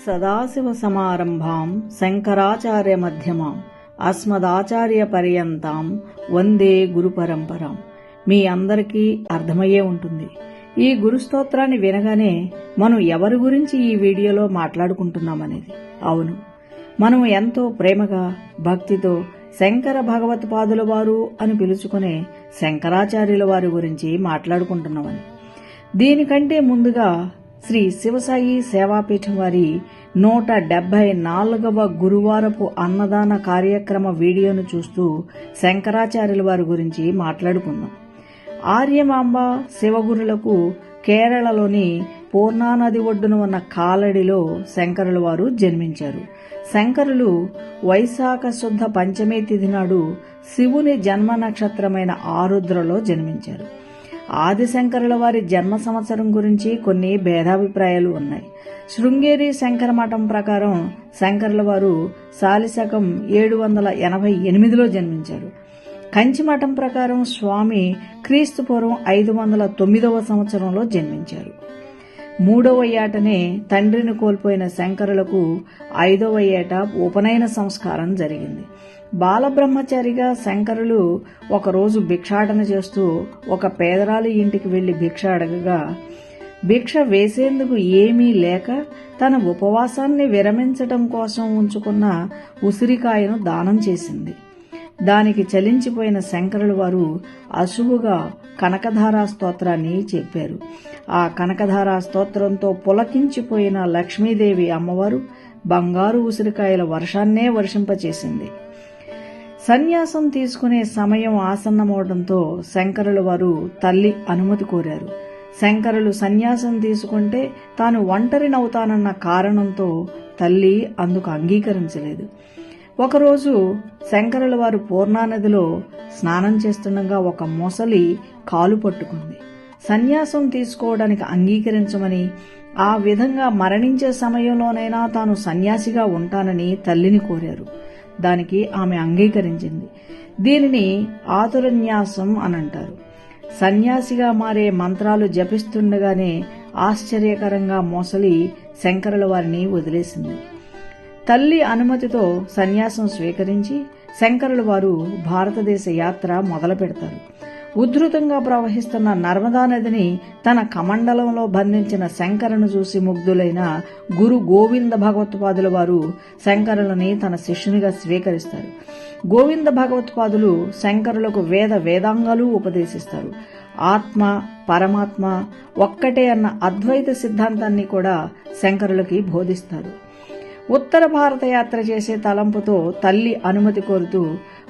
సదాశివసమారంభాం శంకరాచార్యమధ్యమాం అస్మదాచార్యపర్యంతాం వందే గురుపరంపరాం. మీ అందరికీ అర్థమయ్యే ఉంటుంది. ఈ గురుస్తోత్రాన్ని వినగానే మనం ఎవరి గురించి ఈ వీడియోలో మాట్లాడుకుంటున్నామనేది. అవును, మనం ఎంతో ప్రేమగా భక్తితో శంకర భగవత్పాదుల వారు అని పిలుచుకునే శంకరాచార్యుల వారి గురించి మాట్లాడుకుంటున్నామని. దీనికంటే ముందుగా శ్రీ శివసాయి సేవాపీఠం వారి 174వ గురువారపు అన్నదాన కార్యక్రమ వీడియోను చూస్తూ శంకరాచార్యుల వారి గురించి మాట్లాడుకుందాం. ఆర్యమాంబ శివగురులకు కేరళలోని పూర్ణానది ఒడ్డున ఉన్న కాలడిలో శంకరుల వారు జన్మించారు. శంకరులు వైశాఖ శుద్ధ పంచమి తిథి నాడు శివుని జన్మ నక్షత్రమైన ఆరుద్రలో జన్మించారు. ఆదిశంకరుల వారి జన్మ సంవత్సరం గురించి కొన్ని భేదాభిప్రాయాలు ఉన్నాయి. శృంగేరి శంకర మఠం ప్రకారం శంకరుల వారు శాలిశకం 788లో జన్మించారు. కంచి మఠం ప్రకారం స్వామి క్రీస్తుపూర్వం 509వ సంవత్సరంలో జన్మించారు. 3వ ఏటనే తండ్రిని కోల్పోయిన శంకరులకు 5వ ఏట ఉపనయన సంస్కారం జరిగింది. బాలబ్రహ్మచారిగా శంకరులు ఒకరోజు భిక్షాటన చేస్తూ ఒక పేదరాలి ఇంటికి వెళ్లి భిక్ష అడగగా భిక్ష వేసేందుకు ఏమీ లేక తన ఉపవాసాన్ని విరమించటం కోసం ఉంచుకున్న ఉసిరికాయను దానం చేసింది. దానికి చలించిపోయిన శంకరుల వారు అశువుగా కనకధారా స్తోత్రాన్ని చెప్పారు. ఆ కనకధారా స్తోత్రంతో పులకించిపోయిన లక్ష్మీదేవి అమ్మవారు బంగారు ఉసిరికాయల వర్షాన్నే వర్షింపచేసింది. సన్యాసం తీసుకునే సమయం ఆసన్నమవడంతో శంకరుల వారు తల్లి అనుమతి కోరారు. శంకరులు సన్యాసం తీసుకుంటే తాను ఒంటరినవుతానన్న కారణంతో తల్లి అందుకు అంగీకరించలేదు. ఒకరోజు శంకరుల వారు పూర్ణానదిలో స్నానం చేస్తుండగా ఒక మొసలి కాలు పట్టుకుంది. సన్యాసం తీసుకోవడానికి అంగీకరించమని, ఆ విధంగా మరణించే సమయంలోనైనా తాను సన్యాసిగా ఉంటానని తల్లిని కోరారు. దానికి ఆమె అంగీకరించింది. దీనిని ఆతురన్యాసం అనంటారు. సన్యాసిగా మారే మంత్రాలు జపిస్తుండగానే ఆశ్చర్యకరంగా మొసలి శంకరుల వారిని వదిలేసింది. తల్లి అనుమతితో సన్యాసం స్వీకరించి శంకరుల వారు భారతదేశ యాత్ర మొదలు పెడతారు. ఉధృతంగా ప్రవహిస్తున్న నర్మదా నదిని తన కమండలంలో బంధించిన శంకరును చూసి ముగ్ధులైన గురు గోవింద భగవత్పాదుల వారు శంకరులని తన శిష్యునిగా స్వీకరిస్తారు. గోవింద భగవత్పాదులు శంకరులకు వేదాంగాలు ఉపదేశిస్తారు. ఆత్మ పరమాత్మ ఒక్కటే అన్న అద్వైత సిద్ధాంతాన్ని కూడా శంకరులకి బోధిస్తారు. ఉత్తర భారత యాత్ర చేసే తలంపుతో తల్లి అనుమతి కోరుతూ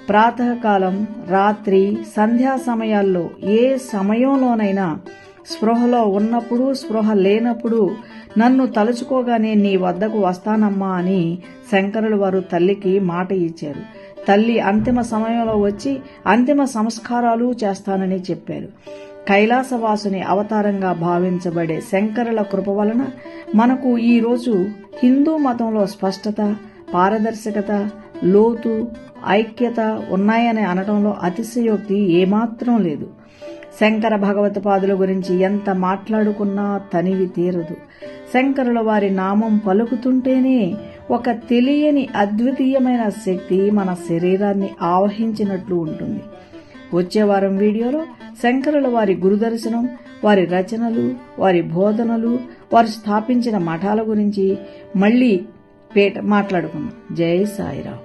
ప్రాతకాలం, రాత్రి, సంధ్యా సమయాల్లో ఏ సమయంలోనైనా స్పృహలో ఉన్నప్పుడు, స్పృహ లేనప్పుడు నన్ను తలుచుకోగానే నీ వద్దకు వస్తానమ్మా అని శంకరుల వారు తల్లికి మాట ఇచ్చారు. తల్లి అంతిమ సమయంలో వచ్చి అంతిమ సంస్కారాలు చేస్తానని చెప్పారు. కైలాసవాసుని అవతారంగా భావించబడే శంకరుల కృప వలన మనకు ఈరోజు హిందూ మతంలో స్పష్టత, పారదర్శకత, లోతు, ఐక్యత ఉన్నాయని అనటంలో అతిశయోక్తి ఏమాత్రం లేదు. శంకర భగవత్పాదుల గురించి ఎంత మాట్లాడుకున్నా తనివి తీరదు. శంకరుల వారి నామం పలుకుతుంటేనే ఒక తెలియని అద్వితీయమైన శక్తి మన శరీరాన్ని ఆవహించినట్లు ఉంటుంది. వచ్చే వారం వీడియోలో శంకరుల వారి గురుదర్శనం, వారి రచనలు, వారి బోధనలు, వారు స్థాపించిన మఠాల గురించి మళ్లీ మాట్లాడుకుందాం. జై సాయిరాం.